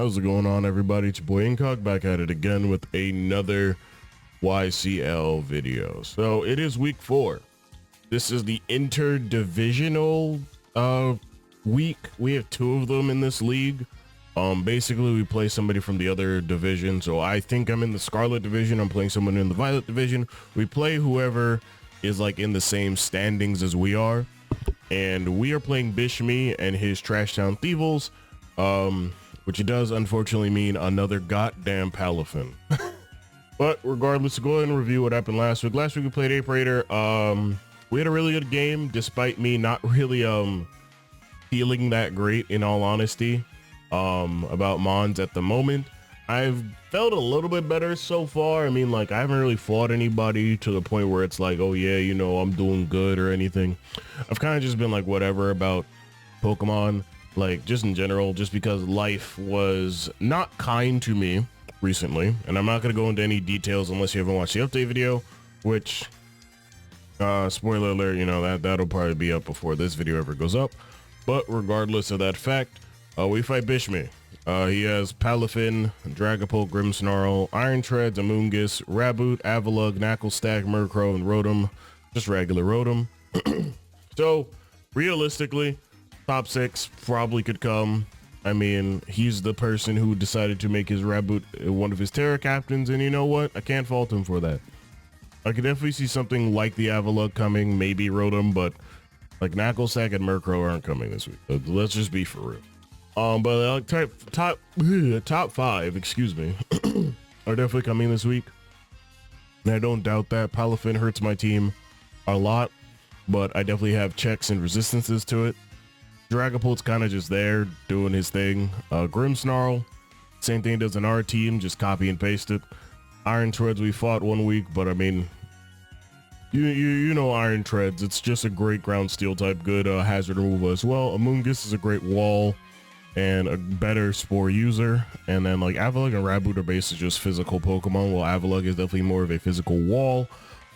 How's it going on, everybody? It's your boy Incog back at it again with another YCL video. So it is week 4. This is the interdivisional week. We have 2 of them in this league. Basically we play somebody from the other division. So I think I'm in the Scarlet division. I'm playing someone in the Violet division. We play whoever is like in the same standings as we are. And we are playing Bishmi and his Trash Town Thievals. Which it does unfortunately mean another goddamn Palafin. But regardless, go ahead and review what happened last week. Last week we played Ape Raider. We had a really good game, despite me not really feeling that great, in all honesty, about Mons at the moment. I've felt a little bit better so far. I mean, like, I haven't really fought anybody to the point where it's like, oh yeah, you know, I'm doing good or anything. I've kind of just been like whatever about Pokemon. Like, just in general, just because life was not kind to me recently. And I'm not going to go into any details unless you haven't watched the update video, which, spoiler alert, you know, that'll probably be up before this video ever goes up. But regardless of that fact, we fight Bishmi. He has Palafin, Dragapult, Grimmsnarl, Iron Treads, Amoonguss, Raboot, Avalugg, Knacklestack, Murkrow, and Rotom. Just regular Rotom. So, realistically, top 6 probably could come. I mean, he's the person who decided to make his Raboot one of his Terra captains, and you know what? I can't fault him for that. I could definitely see something like the Avalugg coming, maybe Rotom, but like Knacklestack and Murkrow aren't coming this week. Let's just be for real. But top 5, excuse me, are definitely coming this week. And I don't doubt that. Palafin hurts my team a lot, but I definitely have checks and resistances to it. Dragapult's kind of just there doing his thing. Grimmsnarl, same thing does in our team, just copy and paste it. Iron Treads we fought one week, but I mean, you know Iron Treads, it's just a great ground steel type, good hazard removal as well. Amoonguss is a great wall and a better spore user. And then like Avalugg and Raboot are basically just physical Pokemon, while Avalugg is definitely more of a physical wall.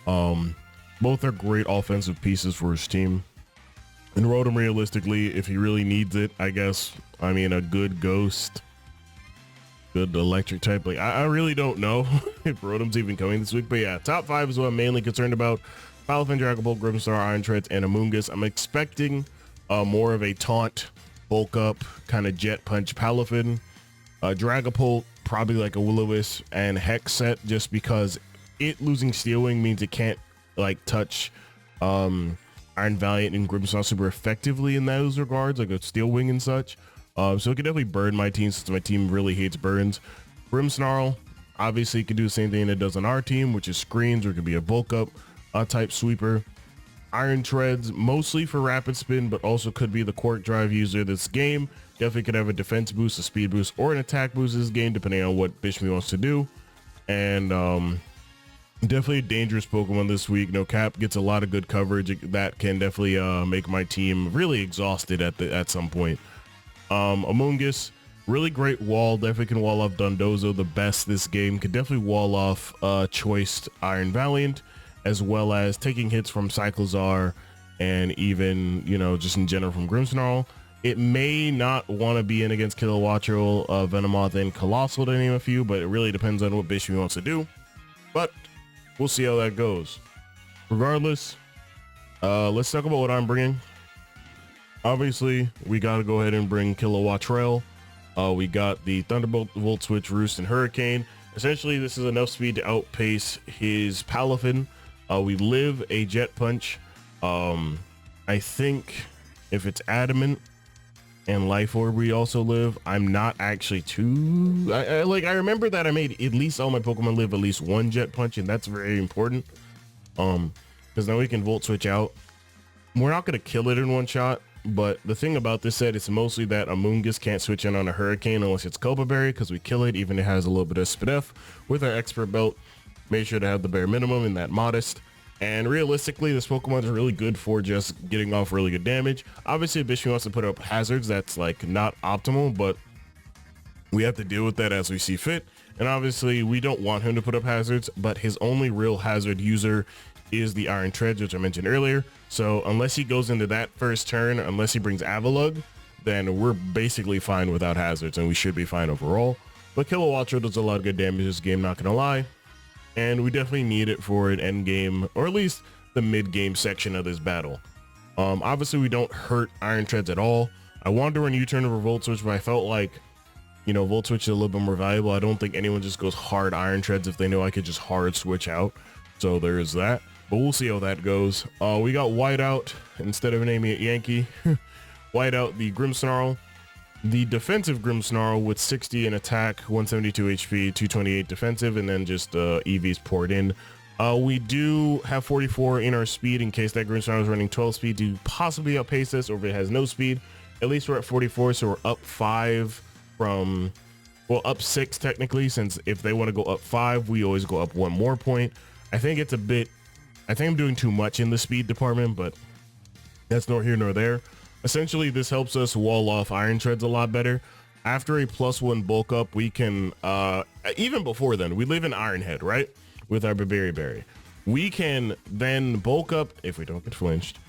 Both are great offensive pieces for his team. And Rotom, realistically, if he really needs it, I guess, I mean, a good ghost, good electric type. Like, I really don't know if Rotom's even coming this week. But yeah, top 5 is what I'm mainly concerned about. Palafin, Dragapult, Grimmsnarl, Iron Treads, and Amoonguss. I'm expecting more of a taunt, bulk up, kind of jet punch Palafin. Dragapult, probably like a Will-O-Wisp and Hex set, just because it losing Steel Wing means it can't, like, touch Iron Valiant and Grimmsnarl super effectively in those regards, like a Steel Wing and such. So it could definitely burn my team, since my team really hates burns. Grimmsnarl obviously could do the same thing it does on our team, which is screens, or it could be a bulk up type sweeper. Iron Treads mostly for rapid spin, but also could be the Quark Drive user this game. Definitely could have a defense boost, a speed boost, or an attack boost this game, depending on what Bishmi wants to do. And definitely a dangerous Pokemon this week. No cap, gets a lot of good coverage that can definitely make my team really exhausted at some point. Amoonguss, really great wall, definitely can wall off Dondozo the best this game. Could definitely wall off choiced Iron Valiant, as well as taking hits from Cyclizar, and even, you know, just in general from Grimmsnarl. It may not want to be in against Kilowattrel, Venomoth, and Colossal, to name a few, but it really depends on what Bishmi wants to do. But we'll see how that goes. Regardless, let's talk about what I'm bringing. Obviously, we got to go ahead and bring Kilowattrel. We got the Thunderbolt, Volt Switch, Roost, and Hurricane. Essentially, this is enough speed to outpace his Palafin. We live a Jet Punch. I think if it's Adamant and Life Orb we also live. I'm not actually too... I remember that I made at least all my Pokemon live at least one Jet Punch, and that's very important. Because now we can Volt Switch out. We're not going to kill it in one shot, but the thing about this set is mostly that Amoonguss can't switch in on a Hurricane unless it's Copa Berry, because we kill it, even if it has a little bit of Spadef. With our Expert Belt, make sure to have the bare minimum in that Modest. And realistically, this Pokemon is really good for just getting off really good damage. Obviously, if Bishmi wants to put up hazards, that's like not optimal, but we have to deal with that as we see fit. And obviously, we don't want him to put up hazards, but his only real hazard user is the Iron Treads, which I mentioned earlier. So unless he goes into that first turn, unless he brings Avalugg, then we're basically fine without hazards, and we should be fine overall. But Kilowattrel does a lot of good damage this game, not gonna lie. And we definitely need it for an end game, or at least the mid game section of this battle. Obviously we don't hurt Iron Treads at all. I wanted to run U-turn over Volt Switch, but I felt like, you know, Volt Switch is a little bit more valuable. I don't think anyone just goes hard Iron Treads if they know I could just hard switch out. So there is that, but we'll see how that goes. We got Whiteout instead of naming it Yankee. Whiteout the Grimmsnarl. The defensive Grimmsnarl with 60 in attack, 172 HP, 228 defensive, and then just EVs poured in. We do have 44 in our speed in case that Grimmsnarl is running 12 speed to possibly outpace us, or if it has no speed. At least we're at 44, so we're up 5 from, well, up 6 technically, since if they want to go up 5, we always go up 1 more point. I think it's a bit, I think I'm doing too much in the speed department, but that's nor here nor there. Essentially, this helps us wall off Iron Treads a lot better. After a +1 bulk up, we can, even before then, we live in Iron Head, right? With our Berry. We can then bulk up, if we don't get flinched,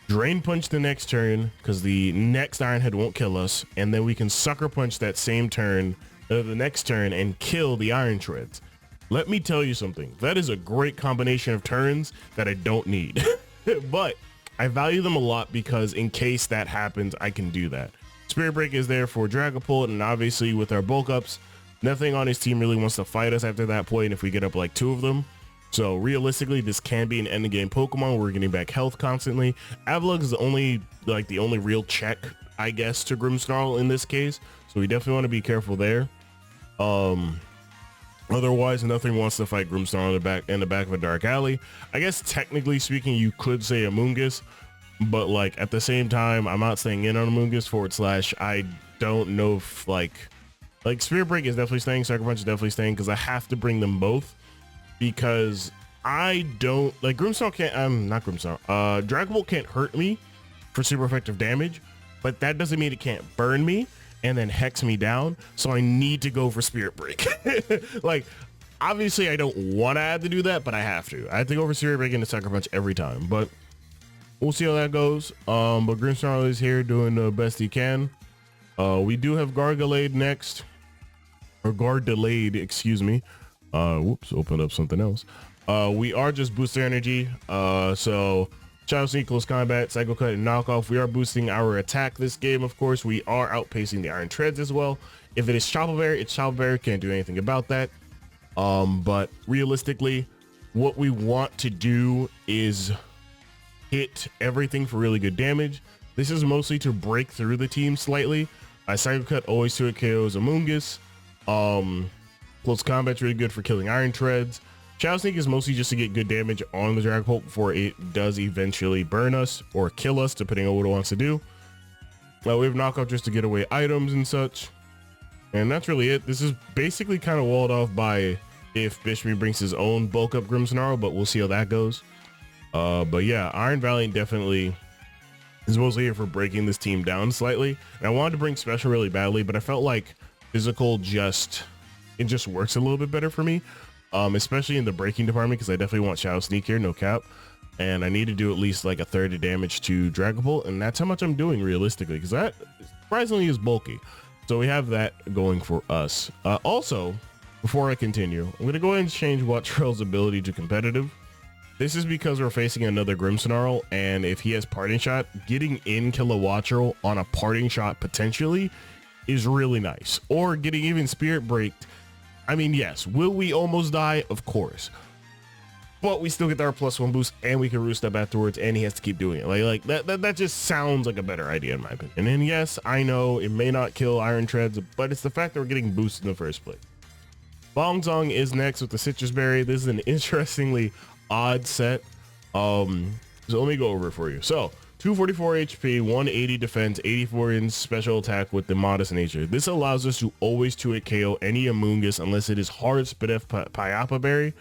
Drain Punch the next turn, because the next Iron Head won't kill us, and then we can Sucker Punch that same turn, the next turn, and kill the Iron Treads. Let me tell you something. That is a great combination of turns that I don't need. But I value them a lot because in case that happens, I can do that. Spirit Break is there for Dragapult, and obviously with our bulk ups, nothing on his team really wants to fight us after that point if we get up like 2 of them. So realistically, this can be an end game Pokemon. We're getting back health constantly. Avalugg is the only real check, I guess, to Grimmsnarl in this case. So we definitely want to be careful there. Otherwise, nothing wants to fight Grimmsnarl in the back of a dark alley. I guess technically speaking, you could say Amoonguss, but like at the same time, I'm not staying in on Amoonguss / I don't know if like Spirit Break is definitely staying, Sucker Punch is definitely staying, because I have to bring them both, because I don't like Grimmsnarl can't, not Grimmsnarl, Dragapult can't hurt me for super effective damage, but that doesn't mean it can't burn me and then hex me down, so I need to go for Spirit Break. Like, obviously I don't want to have to do that, but I have to. I have to go for Spirit Break and the Sucker Punch every time, but we'll see how that goes. But Grimmsnarl is here doing the best he can. We do have Gargalade next, or Gardelayed, excuse me. Whoops, opened up something else. We are just booster energy, so Shadow Sneak, Close Combat, Psycho Cut, and Knockoff. We are boosting our attack this game, of course. We are outpacing the Iron Treads as well. If it is Chople Berry, it's Chople Berry. Can't do anything about that. But realistically, what we want to do is hit everything for really good damage. This is mostly to break through the team slightly. Psycho Cut always to it KOs Amoonguss. Close Combat's really good for killing Iron Treads. Shadow Sneak is mostly just to get good damage on the Dragapult before it does eventually burn us or kill us, depending on what it wants to do. We have Knockoff just to get away items and such. And that's really it. This is basically kind of walled off by if Bishmi brings his own bulk up Grimmsnarl, but we'll see how that goes. But yeah, Iron Valiant definitely is mostly here for breaking this team down slightly. And I wanted to bring Special really badly, but I felt like Physical just works a little bit better for me. Especially in the breaking department, because I definitely want Shadow Sneak here, no cap. And I need to do at least like a third of damage to Dragapult, and that's how much I'm doing realistically, because that surprisingly is bulky. So we have that going for us. Also, before I continue, I'm going to go ahead and change Wattrell's ability to competitive. This is because we're facing another Grimmsnarl, and if he has Parting Shot, getting in Kilowattrel on a Parting Shot potentially is really nice. Or getting even Spirit Breaked. I mean, yes, will we almost die? Of course. But we still get our +1 boost, and we can roost up afterwards, and he has to keep doing it. Like that just sounds like a better idea in my opinion. And then yes, I know it may not kill Iron Treads, but it's the fact that we're getting boosted in the first place. Bongzong is next with the Citrus Berry. This is an interestingly odd set. So let me go over it for you. So 244 HP, 180 defense, 84 in special attack with the modest nature. This allows us to always 2-hit KO any Amoonguss unless it is hard Spidef Pyapa Berry.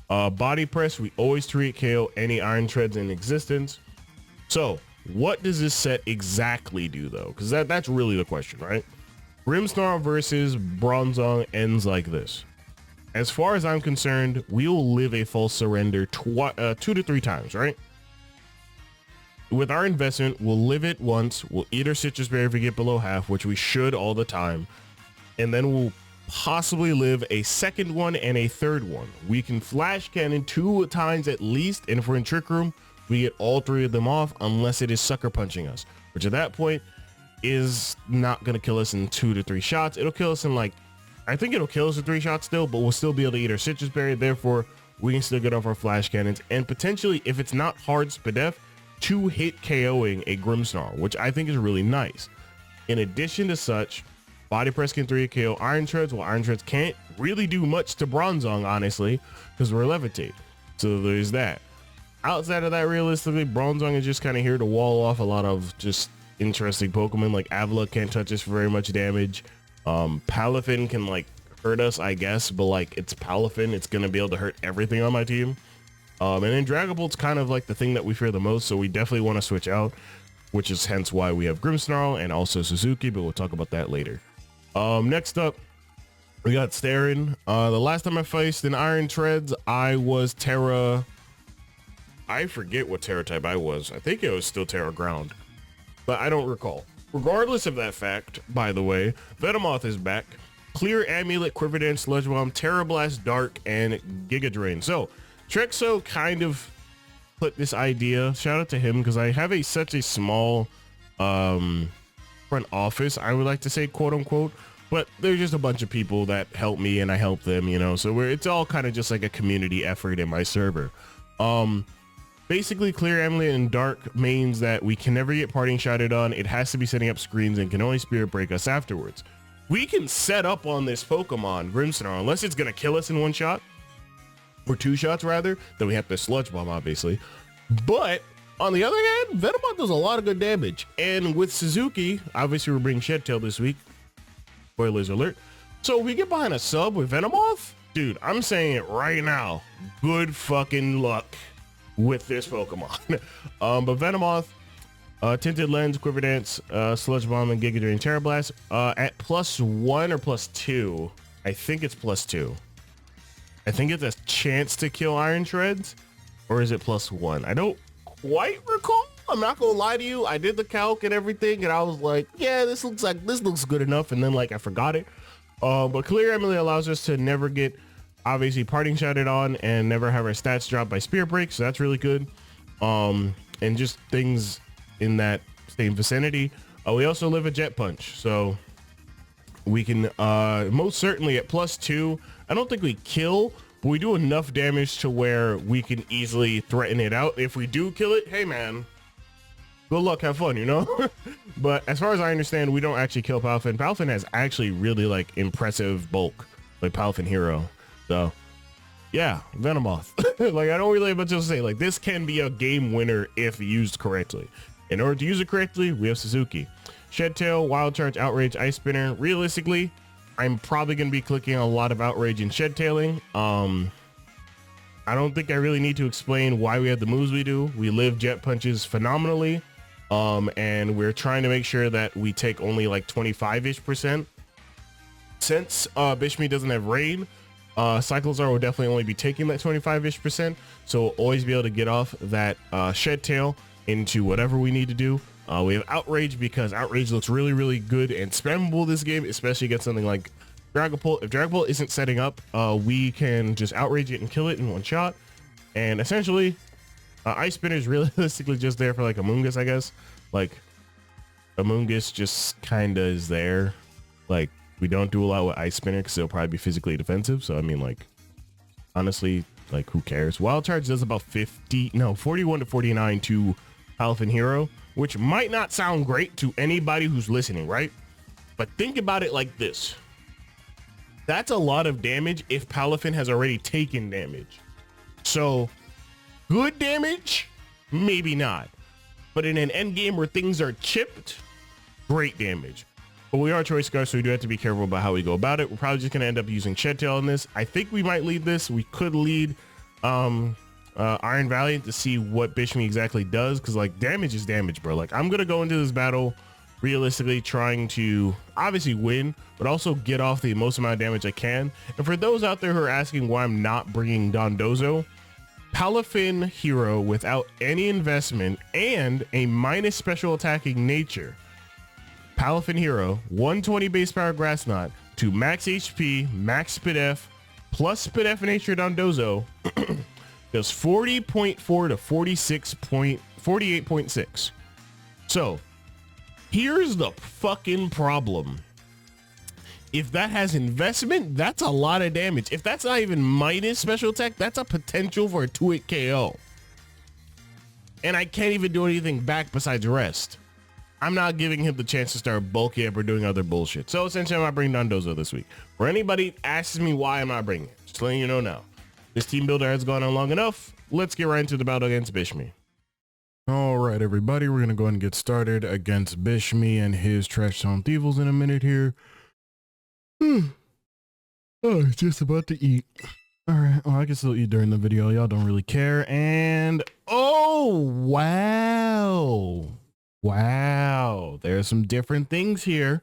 Body Press, we always 3-hit KO any Iron Treads in existence. So what does this set exactly do though? Because that's really the question, right? Grimmsnarl versus Bronzong ends like this. As far as I'm concerned, we will live a false surrender 2 to 3 times, right? with our investment, we'll live it once. We'll eat our citrus berry if we get below half, which we should all the time. And then we'll possibly live a second one and a third one. We can flash cannon 2 times at least. And if we're in trick room, we get all 3 of them off unless it is sucker punching us, which at that point is not going to kill us in 2 to 3 shots. It'll kill us in like, I think it'll kill us in 3 shots still, but we'll still be able to eat our citrus berry. Therefore, we can still get off our flash cannons and potentially, if it's not hard spadef, 2-hit KOing a Grimmsnarl, which I think is really nice. In addition to such, body press can 3 KO Iron Treads, while Iron Treads can't really do much to Bronzong, honestly, because we're levitate. So there's that. Outside of that, realistically, Bronzong is just kind of here to wall off a lot of just interesting Pokemon. Like Avila can't touch us for very much damage. Palafin can like hurt us, I guess, but like it's Palafin, it's gonna be able to hurt everything on my team. And then Dragapult's kind of like the thing that we fear the most, so we definitely want to switch out, which is hence why we have Grimmsnarl and also Suzuki, but we'll talk about that later. Next up, we got Starin. The last time I faced in Iron Treads, I was Terra. I forget what Terra type I was. I think it was still Terra Ground, but I don't recall. Regardless of that fact, by the way, Venomoth is back. Clear Amulet, Quiver Dance, Sludge Bomb, Terra Blast, Dark, and Giga Drain. So Trexo kind of put this idea, shout out to him, because I have such a small front office, I would like to say, quote unquote, but there's just a bunch of people that help me and I help them, you know, so it's all kind of just like a community effort in my server. Basically, Clear Amulet and Dark means that we can never get parting shotted on. It has to be setting up screens and can only Spirit Break us afterwards. We can set up on this Pokemon, Grimmsnarl, unless it's going to kill us in 1 shot, or 2 shots rather, then we have to Sludge Bomb, obviously. But on the other hand, Venomoth does a lot of good damage. And with Suzuki, obviously we're bringing Shed Tail this week. Spoilers alert. So we get behind a sub with Venomoth, dude, I'm saying it right now. Good fucking luck with this Pokemon. But Venomoth, Tinted Lens, Quiver Dance, Sludge Bomb, and Giga Drain, Terra Blast at +1 or +2. I think it's +2. I think it's a chance to kill Iron Treads, or is it +1? I don't quite recall. I'm not gonna lie to you. I did the calc and everything, and I was like, yeah, this looks good enough. And then like I forgot it. But Clear Amulet allows us to never get obviously parting shotted on and never have our stats drop by Spirit Break, so that's really good. And just things in that same vicinity. We also live a Jet Punch, so we can most certainly at +2. I don't think we kill, but we do enough damage to where we can easily threaten it out. If we do kill it, hey man, good luck, have fun, you know. But as far as I understand, we don't actually kill Palafin. Palafin has actually really like impressive bulk, like Palafin Hero. So yeah, Venomoth. Like I don't really have much to say. Like this can be a game winner if used correctly. In order to use it correctly, we have Suzuki. Shed Tail, Wild Charge, Outrage, Ice Spinner. Realistically, I'm probably going to be clicking a lot of Outrage and Shed Tailing. I don't think I really need to explain why we have the moves we do. We live Jet Punches phenomenally. And we're trying to make sure that we take only like 25-ish%. Since Bishmi doesn't have Rain, Cyclozar will definitely only be taking that 25-ish%. So we'll always be able to get off that Shed Tail into whatever we need to do. We have Outrage because Outrage looks really, really good and spammable this game, especially against something like Dragapult. If Dragapult isn't setting up, we can just Outrage it and kill it in 1 shot. And essentially, Ice Spinner is realistically just there for like Amoonguss, I guess. Like, Amoonguss just kind of is there. Like, we don't do a lot with Ice Spinner because it'll probably be physically defensive. So, I mean, like, honestly, like, who cares? Wild Charge does about 41 to 49 to Palafin Hero, which might not sound great to anybody who's listening, right? But think about it like this. That's a lot of damage if Palafin has already taken damage. So, good damage? Maybe not. But in an end game where things are chipped, great damage. But we are choice guards, so we do have to be careful about how we go about it. We're probably just going to end up using Shed Tail on this. I think we might lead this. We could lead Iron Valiant to see what Bishmi exactly does, because like damage is damage, bro. Like I'm going to go into this battle realistically trying to obviously win, but also get off the most amount of damage I can. And for those out there who are asking why I'm not bringing Dondozo, Palafin hero without any investment and a minus special attacking nature. Palafin hero, 120 base power grass knot to max HP, max SpDef, plus SpDef nature Dondozo, does 40.4 to 48.6. So here's the fucking problem. If that has investment, that's a lot of damage. If that's not even minus special attack, that's a potential for a 2-hit KO. And I can't even do anything back besides rest. I'm not giving him the chance to start bulking up or doing other bullshit. So essentially, I'm not bringing Dondozo this week. For anybody asks me why I'm not bringing it, just letting you know now. This team builder has gone on long enough. Let's get right into the battle against Bishmi. All right, everybody, we're going to go ahead and get started against Bishmi and his Trash Zone Thievals in a minute here. Oh, just about to eat. All right, well, I can still eat during the video. Y'all don't really care. And oh, wow, there's some different things here,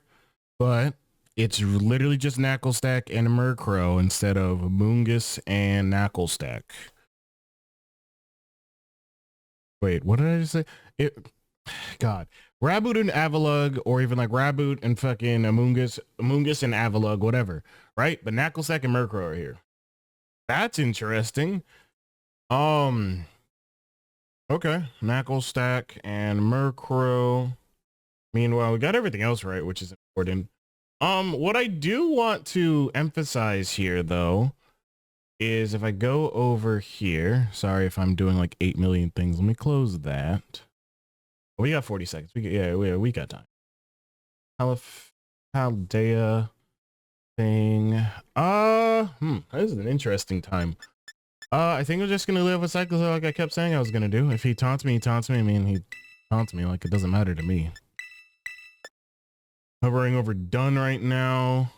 but it's literally just Knuckle Stack and Murkrow instead of Mungus and Knuckle Stack. Wait, what did I just say? God, Raboot and Avalugg, or even like Raboot and fucking Mungus and Avalugg, whatever, right? But Knuckle Stack and Murkrow are here. That's interesting. Okay, Knuckle Stack and Murkrow. Meanwhile, we got everything else right, which is important. What I do want to emphasize here, though, is if I go over here, sorry if I'm doing like 8 million things. Let me close that. We got 40 seconds. We got time. Paldea thing. This is an interesting time. I think we're just gonna live with cycles like I kept saying I was gonna do. If he taunts me, he taunts me. I mean, he taunts me like it doesn't matter to me. Hovering over done right now.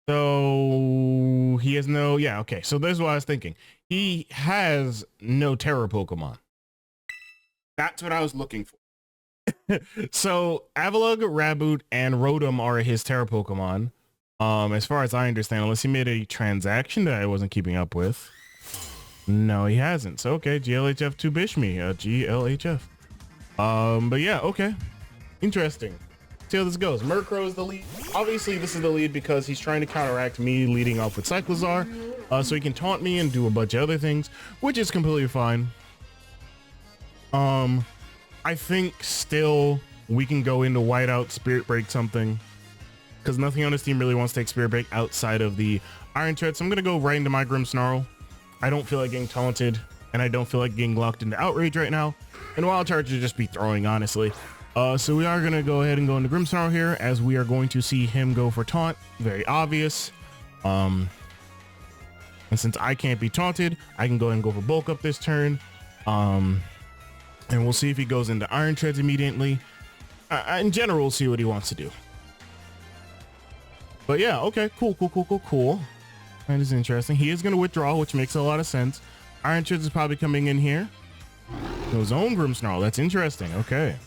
So he has no, okay. So this is what I was thinking. He has no Terra Pokemon. That's what I was looking for. So Avalugg, Raboot, and Rotom are his Terra Pokemon. As far as I understand, unless he made a transaction that I wasn't keeping up with. No, he hasn't. So okay, GLHF to Bishmi, GLHF. But yeah, okay. Interesting. See how this goes. Murkrow is the lead. Obviously, this is the lead because he's trying to counteract me leading off with Cyclizar, so he can taunt me and do a bunch of other things, which is completely fine. I think still we can go into Whiteout, Spirit Break something, because nothing on this team really wants to take Spirit Break outside of the Iron Tread. So I'm gonna go right into my Grimmsnarl. I don't feel like getting taunted, and I don't feel like getting locked into Outrage right now. And Wild Charge would just be throwing, honestly. So we are gonna go ahead and go into Grimmsnarl here, as we are going to see him go for taunt. Very obvious. And since I can't be taunted, I can go ahead and go for bulk up this turn. And we'll see if he goes into Iron Treads immediately. In general, we'll see what he wants to do. But yeah, okay, cool. That is interesting. He is going to withdraw, which makes a lot of sense. Iron Treads is probably coming in here. His own Grimmsnarl. That's interesting. Okay.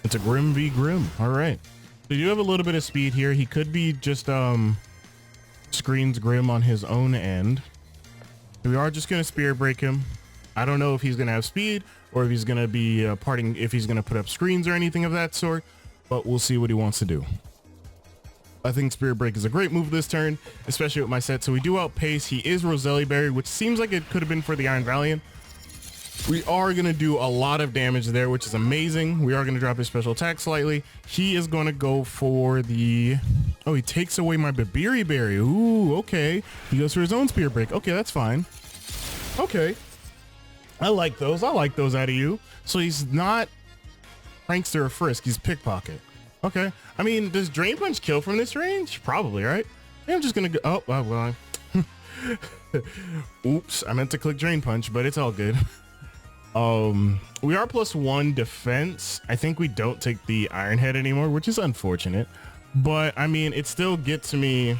It's a Grim v Grim. All right. So you have a little bit of speed here. He could be just screens Grim on his own end. We are just going to Spirit Break him. I don't know if he's going to have speed or if he's going to be if he's going to put up screens or anything of that sort, but we'll see what he wants to do. I think Spirit Break is a great move this turn, especially with my set. So we do outpace. He is Roselli Berry, which seems like it could have been for the Iron Valiant. We are going to do a lot of damage there, which is amazing. We are going to drop his special attack slightly. He is going to go for the... Oh, he takes away my Babiri Berry. Ooh, okay. He goes for his own Spirit Break. Okay, that's fine. Okay. I like those. I like those out of you. So he's not Prankster or Frisk. He's Pickpocket. Okay. I mean, does Drain Punch kill from this range? Probably, right? I'm just going to go... Oh, well. Oops. I meant to click Drain Punch, but it's all good. We are +1 defense. I think we don't take the Iron Head anymore, which is unfortunate. But, I mean, it still gets me...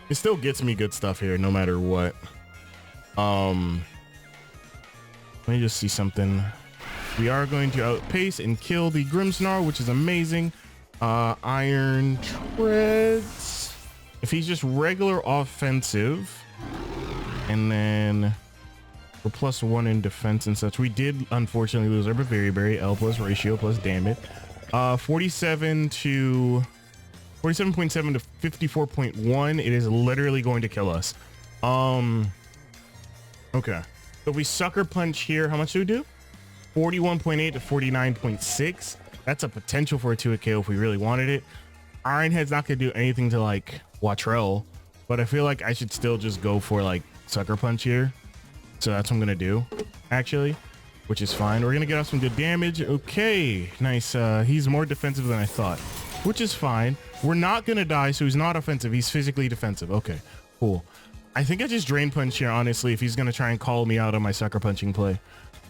It still gets me good stuff here, no matter what. Let me just see something. We are going to outpace and kill the Grimmsnarl, which is amazing. Iron Treads. If he's just regular offensive, And then we're +1 in defense and such. We did unfortunately lose our Bavaria L plus ratio plus damage. 47.7 to 54.1. It is literally going to kill us. Okay. So if we sucker punch here, how much do we do? 41.8 to 49.6. That's a potential for a 2-hit KO if we really wanted it. Ironhead's not gonna do anything to like Watrell, but I feel like I should still just go for like sucker punch here. So that's what I'm gonna do, actually, which is fine. We're gonna get off some good damage. Okay, nice. He's more defensive than I thought, which is fine. We're not gonna die, so he's not offensive. He's physically defensive. Okay, cool. I think I just drain punch here, honestly, if he's gonna try and call me out on my sucker punching play.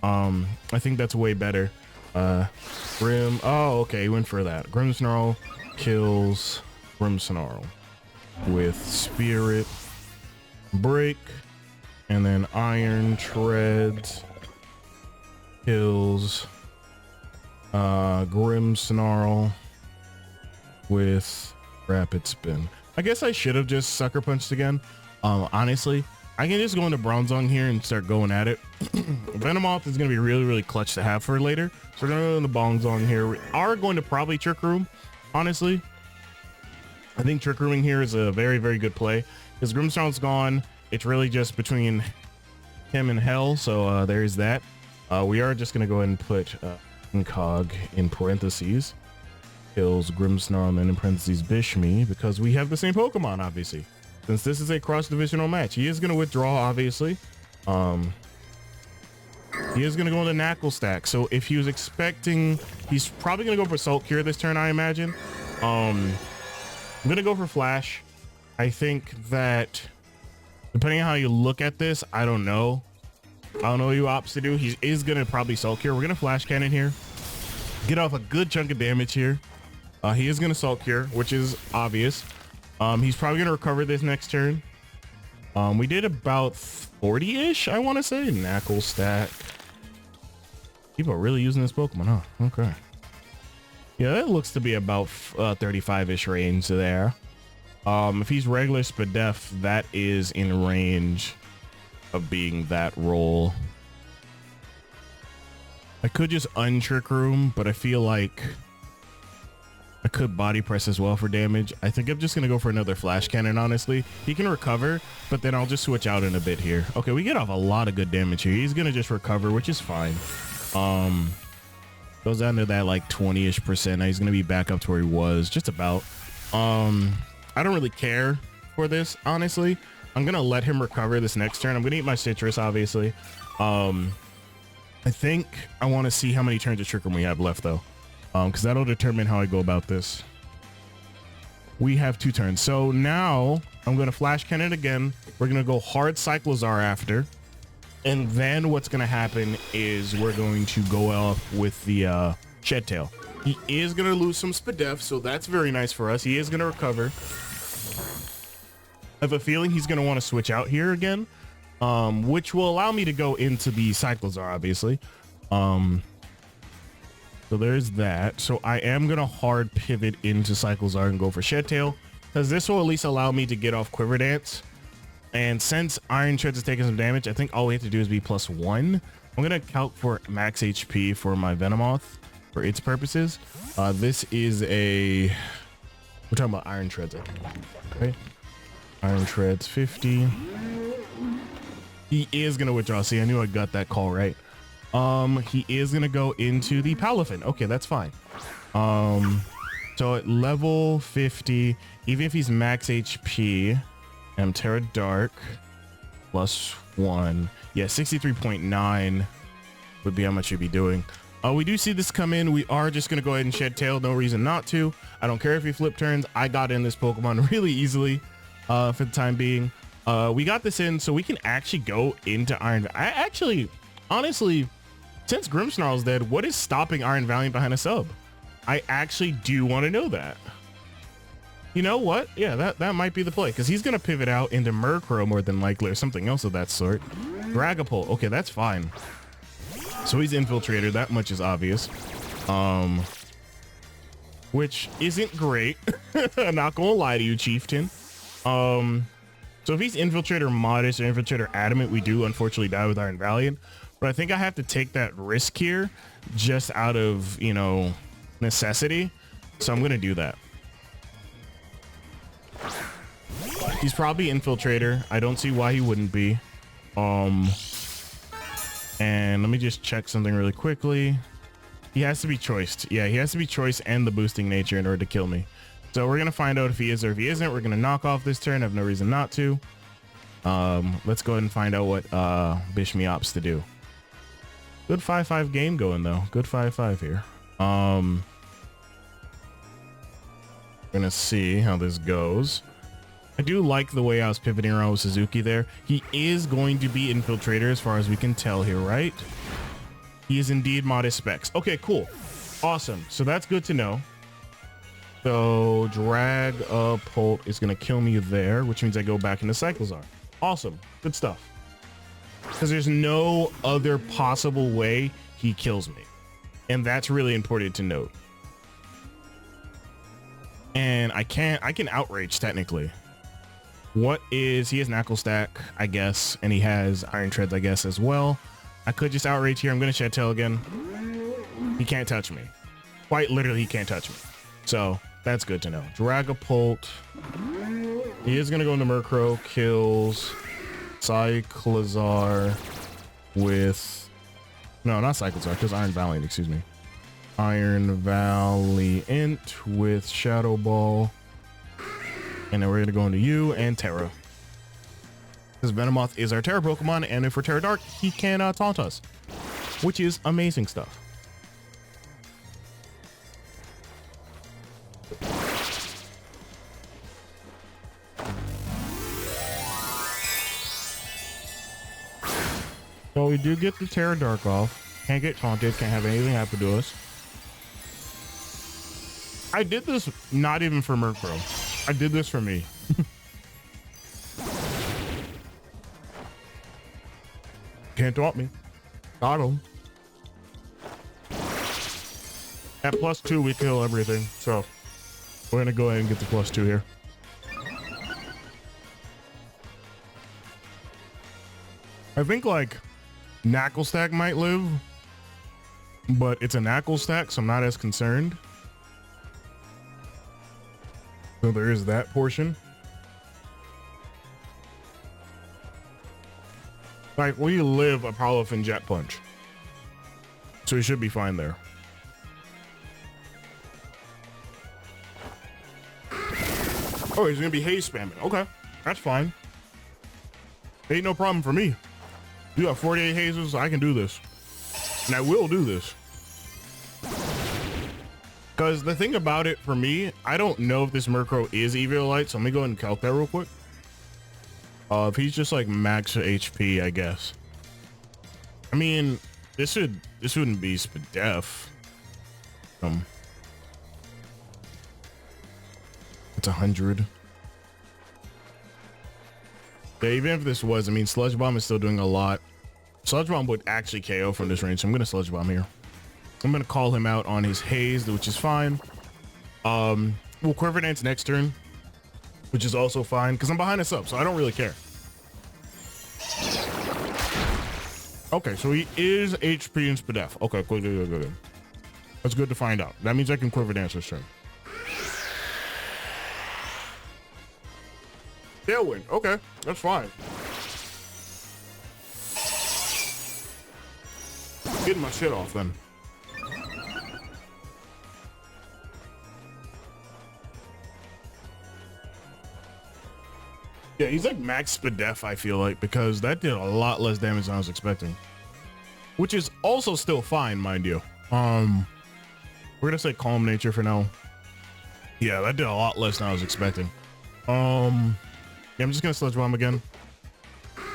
I think that's way better. Grim. Oh, okay, he went for that. Grimmsnarl kills Grimmsnarl with Spirit Break, and then Iron Treads kills Grimmsnarl with Rapid Spin. I guess I should have just sucker punched again. Honestly, I can just go into Bronzong here and start going at it. Venomoth is going to be really, really clutch to have for later. So we're going to go into Bronzong here. We are going to probably Trick Room, honestly. I think Trick Rooming here is a very, very good play. Because Grimmsnarl's gone. It's really just between him and Hell. So there's that. We are just going to go ahead and put Incog in parentheses. Kills Grimmsnarl and then in parentheses Bishme, because we have the same Pokemon, obviously. Since this is a cross-divisional match, he is going to withdraw, obviously. He is going to go in the Knackle stack. So if he was expecting, he's probably going to go for Salt Cure this turn, I imagine. I'm going to go for Flash. I think that depending on how you look at this, I don't know. I don't know what he opts to do. He is going to probably Salt Cure. We're going to Flash Cannon here. Get off a good chunk of damage here. He is going to Salt Cure, which is obvious. He's probably going to recover this next turn. We did about 40-ish, I want to say. Knackle stack. People are really using this Pokemon, huh? Okay. Yeah, that looks to be about 35-ish range there. If he's regular Spadef, that is in range of being that roll. I could just Untrick Room, but I feel like I could body press as well for damage. I think I'm just going to go for another Flash Cannon, honestly. He can recover, but then I'll just switch out in a bit here. Okay, we get off a lot of good damage here. He's going to just recover, which is fine. Goes down to that like 20-ish%. Now he's going to be back up to where he was, just about. I don't really care for this, honestly. I'm going to let him recover this next turn. I'm going to eat my citrus, obviously. I think I want to see how many turns of Trick Room we have left, though. Because that'll determine how I go about this. We have 2 turns. So now I'm going to Flash Cannon again. We're going to go hard Cyclozar after. And then what's going to happen is we're going to go off with the Shed Tail. He is going to lose some Spadef, so that's very nice for us. He is going to recover. I have a feeling he's going to want to switch out here again, which will allow me to go into the Cyclozar, obviously. So there's that. So I am going to hard pivot into Cyclozar and go for Shed Tail, because this will at least allow me to get off Quiver Dance. And since Iron Treads is taking some damage, I think all we have to do is be +1. I'm going to calc for max HP for my Venomoth for its purposes. This is a... We're talking about Iron Treads, I think. Okay. Iron Treads 50. He is going to withdraw. See, I knew I got that call right. He is going to go into the Palafin. Okay, that's fine. So at level 50, even if he's max HP, Terra Dark +1. Yeah, 63.9 would be how much you'd be doing. We do see this come in. We are just going to go ahead and Shed Tail. No reason not to. I don't care if he flip turns. I got in this Pokemon really easily for the time being. We got this in, so we can actually go into Iron. I actually, honestly, since Grimmsnarl's dead, what is stopping Iron Valiant behind a sub? I actually do want to know that. You know what? Yeah, that might be the play, because he's going to pivot out into Murkrow more than likely, or something else of that sort. Dragapult. Okay, that's fine. So he's Infiltrator. That much is obvious. Which isn't great. I'm not going to lie to you, Chieftain. So if he's Infiltrator Modest or Infiltrator Adamant, we do unfortunately die with Iron Valiant. But I think I have to take that risk here just out of, you know, necessity. So I'm going to do that. He's probably Infiltrator. I don't see why he wouldn't be. And let me just check something really quickly. He has to be choiced. Yeah, he has to be choiced and the boosting nature in order to kill me. So we're going to find out if he is or if he isn't. We're going to knock off this turn. I have no reason not to. Let's go ahead and find out what Bishmiops to do. Good 5-5 game going though. Good 5-5 here. Gonna see how this goes. I do like the way I was pivoting around with Suzuki there. He is going to be Infiltrator as far as we can tell here, right? He is indeed Modest Specs. Okay, cool. Awesome. So that's good to know. So drag up Holt is going to kill me there, which means I go back into Cyclozar. Awesome. Good stuff. Because there's no other possible way he kills me. And that's really important to note. And I can outrage technically. What is, he has Knuckle Stack, I guess, and he has Iron Treads, I guess, as well. I could just outrage here. I'm going to Shed Tail again. He can't touch me. Quite literally, he can't touch me. So that's good to know. Dragapult. He is going to go into Murkrow. Kills Cyclozar with... No, not Cyclozar. Because Iron Valiant, excuse me. Iron Valiant with Shadow Ball. And then we're going to go into you and Terra. Because Venomoth is our Terra Pokemon. And if we're Terra Dark, he can taunt us. Which is amazing stuff. So we do get the Terra Dark off. Can't get taunted. Can't have anything happen to us. I did this not even for Murkrow. I did this for me. Can't taunt me. Got him. At +2, we kill everything. So we're going to go ahead and get the +2 here. I think like Knuckle Stack might live, but it's a Knuckle Stack, so I'm not as concerned. So there is that portion. Like, we live a Polyphon Jet Punch. So he should be fine there. Oh, he's gonna be haze spamming. Okay, that's fine. Ain't no problem for me. You have 48 hazes, I can do this. And I will do this. Because the thing about it for me, I don't know if this Murkrow is Eviolite, so let me go ahead and calc that real quick. If he's just like max HP, I guess. I mean, this wouldn't be Spadef. It's 100. Yeah, even if this was, I mean, Sludge Bomb is still doing a lot. Sludge Bomb would actually KO from this range, so I'm gonna Sludge Bomb here. I'm gonna call him out on his haze, which is fine. We'll Quiver Dance next turn, which is also fine because I'm behind a sub, so I don't really care. Okay, so he is HP and Spadef. Okay, good. That's good to find out. That means I can Quiver Dance this turn. Tailwind. Okay, that's fine. Getting my shit off then. Yeah, he's like max Spadef, I feel like, because that did a lot less damage than I was expecting. Which is also still fine, mind you. We're gonna say Calm Nature for now. Yeah, that did a lot less than I was expecting. Yeah, I'm just gonna Sludge Bomb again.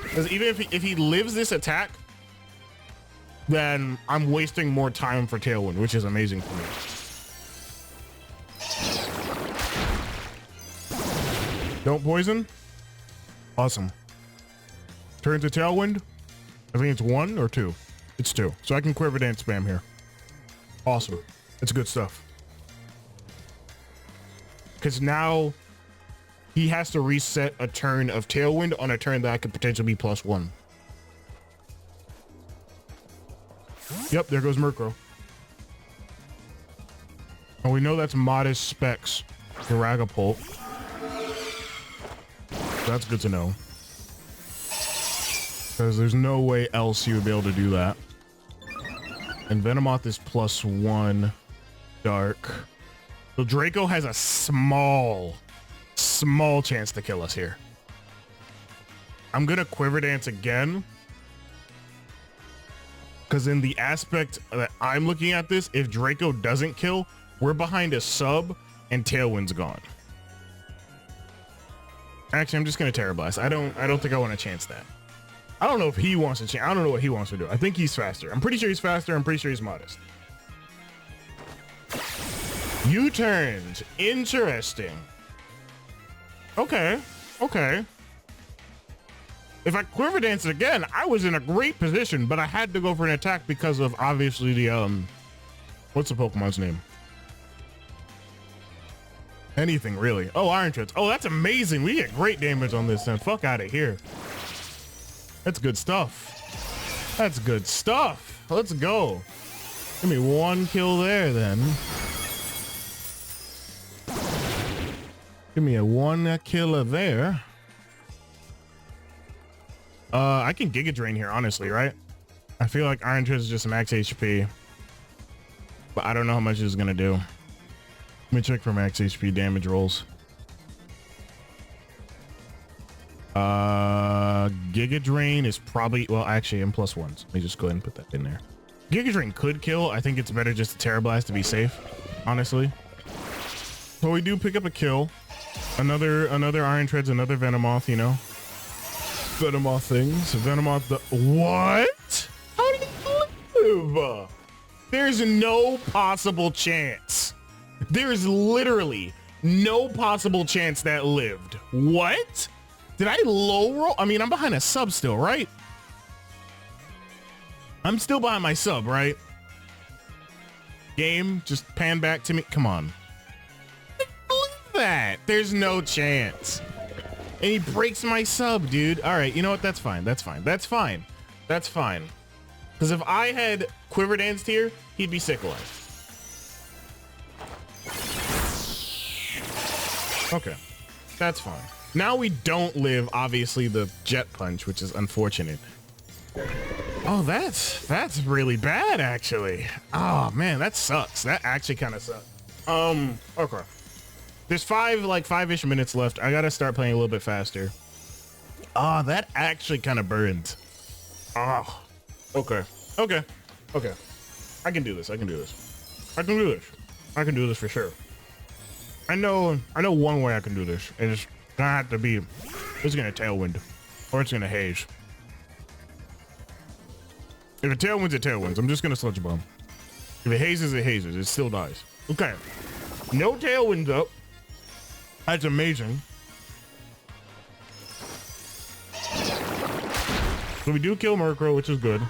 Because even if he lives this attack, then I'm wasting more time for Tailwind, which is amazing for me. Don't poison. Awesome. Turn to Tailwind. I think it's 1 or 2. It's 2. So I can Quiver Dance spam here. Awesome. It's good stuff. Because now he has to reset a turn of Tailwind on a turn that could potentially be +1. Yep, there goes Murkrow. And we know that's modest specs for Dragapult. That's good to know. Because there's no way else you would be able to do that. And Venomoth is +1 dark. So Draco has a small chance to kill us here. I'm gonna Quiver Dance again. Because in the aspect that I'm looking at this, if Draco doesn't kill, we're behind a sub and Tailwind's gone. Actually, I'm just gonna Terra Blast. I don't think I want to chance that. I don't know if he wants to chance. I don't know what he wants to do. I think he's faster. I'm pretty sure he's faster. I'm pretty sure he's modest. U-turned. Interesting. Okay. Okay. If I Quiver Dance again, I was in a great position, but I had to go for an attack because of obviously the what's the Pokemon's name? Anything really. Oh, Iron Treads. Oh, that's amazing. We get great damage on this then. Fuck out of here. That's good stuff. That's good stuff. Let's go. Give me 1 kill there then. Give me a 1 killer there. I can Giga Drain here, honestly, right? I feel like Iron Treads is just max HP. But I don't know how much it's gonna do. Let me check for max HP damage rolls. Giga Drain is probably, well, actually, I'm +1. Let me just go ahead and put that in there. Giga Drain could kill. I think it's better just to Terra Blast to be safe, honestly. So we do pick up a kill. Another Iron Treads, another Venomoth, you know. Venomoth things. Venomoth the, what? How did he live? There's no possible chance. There's literally no possible chance that lived. What? Did I low roll? I mean, I'm behind a sub still, right? I'm still behind my sub, right? Game, just pan back to me. Come on. I can't believe that. There's no chance. And he breaks my sub, dude. All right, you know what? That's fine. That's fine. That's fine. That's fine. Because if I had Quiver Danced here, he'd be sick alive. Okay, that's fine. Now we don't live, obviously, the Jet Punch, which is unfortunate. Oh, that's really bad, actually. Oh man, that sucks. That actually kind of sucks. Okay. There's five-ish minutes left. I gotta start playing a little bit faster. Ah, that actually kind of burned. Oh, okay. Okay. Okay. I can do this. I can do this. I can do this. I can do this for sure. I know one way I can do this. And it's gonna have to be, it's gonna Tailwind or it's gonna Haze. If it Tailwinds, it Tailwinds. I'm just gonna Sludge Bomb. If it hazes, it hazes. It still dies. Okay. No Tailwinds up. That's amazing. So we do kill Murkrow, which is good.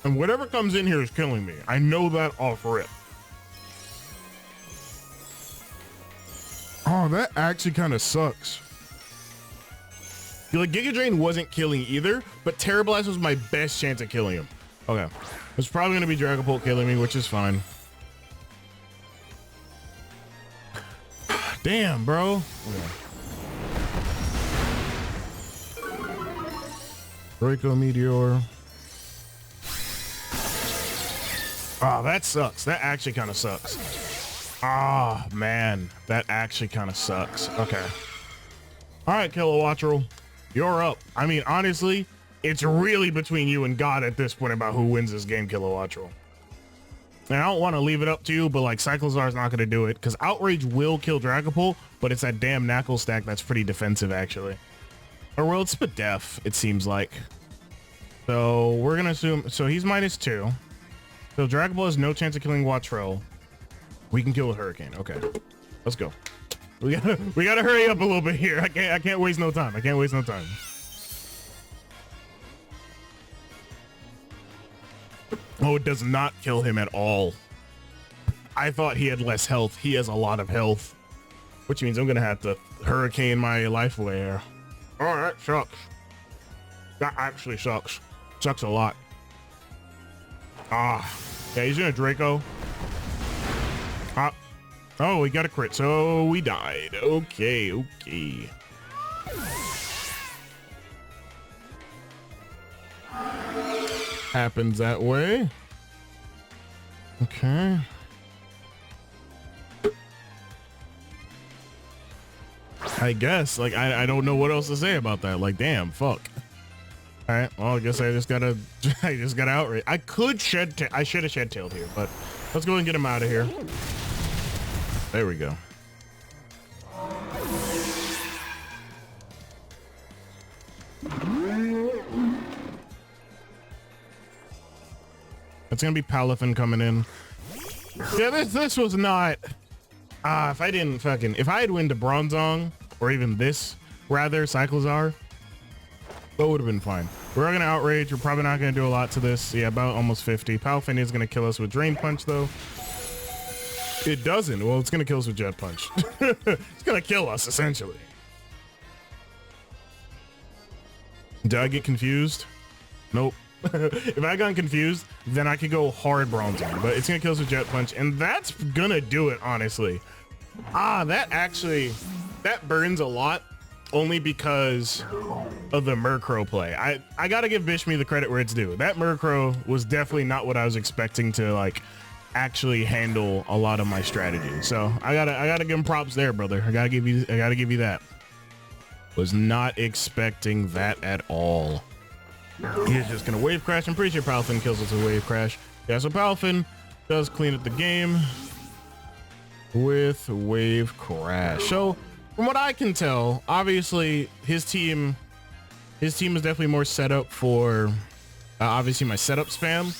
And whatever comes in here is killing me. I know that off rip. Oh, that actually kind of sucks. Like, Giga Drain wasn't killing either, but Terra Blast was my best chance at killing him. Okay. It's probably going to be Dragapult killing me, which is fine. Damn, bro. Okay. Draco Meteor. Oh, that sucks. That actually kind of sucks. Ah, oh, man. That actually kind of sucks. Okay. All right, Kilowattrel. You're up. I mean, honestly, it's really between you and God at this point about who wins this game, Kilowattrel. And I don't want to leave it up to you, but like Cyclozar's not going to do it because Outrage will kill Dragapult, but it's that damn Knuckle stack that's pretty defensive, actually. Or well, it's Spadef, it seems like. So we're going to assume, so he's -2. So Dragapult has no chance of killing Wattrell. We can kill with Hurricane. Okay, let's go. We gotta hurry up a little bit here. I can't waste no time. I can't waste no time. Oh, it does not kill him at all. I thought he had less health. He has a lot of health, which means I'm gonna have to hurricane my life away here. Oh, that sucks. That actually sucks. Sucks a lot. Ah, yeah, he's gonna Draco. Ah, oh, we got a crit, so we died. Okay, okay. Happens that way. Okay. I guess, like, I don't know what else to say about that. Like, damn, fuck. All right, well, I guess I just gotta outrage. I could I should have shed tailed here, but let's go and get him out of here. There we go. It's gonna be Palafin coming in. Yeah, this was not. If I had win to Bronzong, or even this, rather, Cyclozar, that would have been fine. We're gonna outrage. We're probably not gonna do a lot to this. Yeah, about almost 50. Palafin is gonna kill us with Drain Punch, though. It doesn't. Well, it's gonna kill us with Jet Punch. It's gonna kill us, essentially. Did I get confused? Nope. If I got confused, then I could go hard Bronzong, but it's gonna kill us with Jet Punch, and that's gonna do it, honestly. That burns a lot, only because of the Murkrow play. I gotta give Bishme the credit where it's due. That Murkrow was definitely not what I was expecting to, like, actually handle a lot of my strategy. So I gotta give him props there, brother. I gotta give you that. Was not expecting that at all. He's just gonna Wave Crash. I'm pretty sure Palafin kills us with Wave Crash. Yeah, so Palafin does clean up the game with Wave Crash. So from what I can tell, obviously his team is definitely more set up for obviously my setup spam.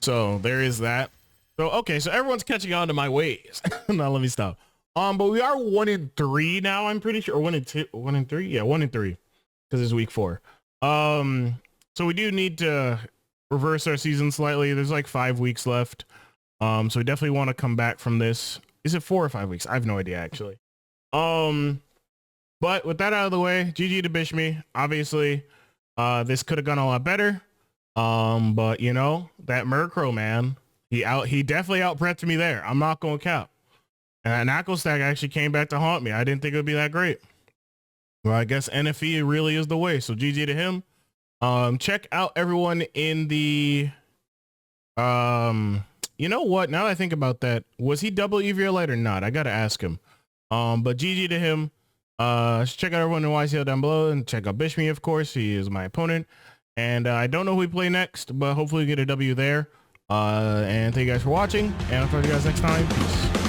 So there is that. So okay, so everyone's catching on to my ways. Now let me stop. But we are 1-3 now, I'm pretty sure. Or 1-2, 1-3? Yeah, 1-3. Because it's week 4. So we do need to reverse our season slightly. There's like 5 weeks left. So we definitely want to come back from this. Is it 4 or 5 weeks? I have no idea, actually. But with that out of the way, GG to Bishme. Obviously, this could have gone a lot better. But you know, that Murkrow, man, he definitely out-prepped me there. I'm not going to cap. And Knuckle Stack actually came back to haunt me. I didn't think it would be that great. Well, I guess NFE really is the way. So GG to him. Check out everyone in the, you know what? Now that I think about that, was he double EVLite or not? I got to ask him. But GG to him. Check out everyone in YCL down below and check out Bishme, of course. He is my opponent. And I don't know who we play next, but hopefully we get a W there. And thank you guys for watching. And I'll talk to you guys next time. Peace.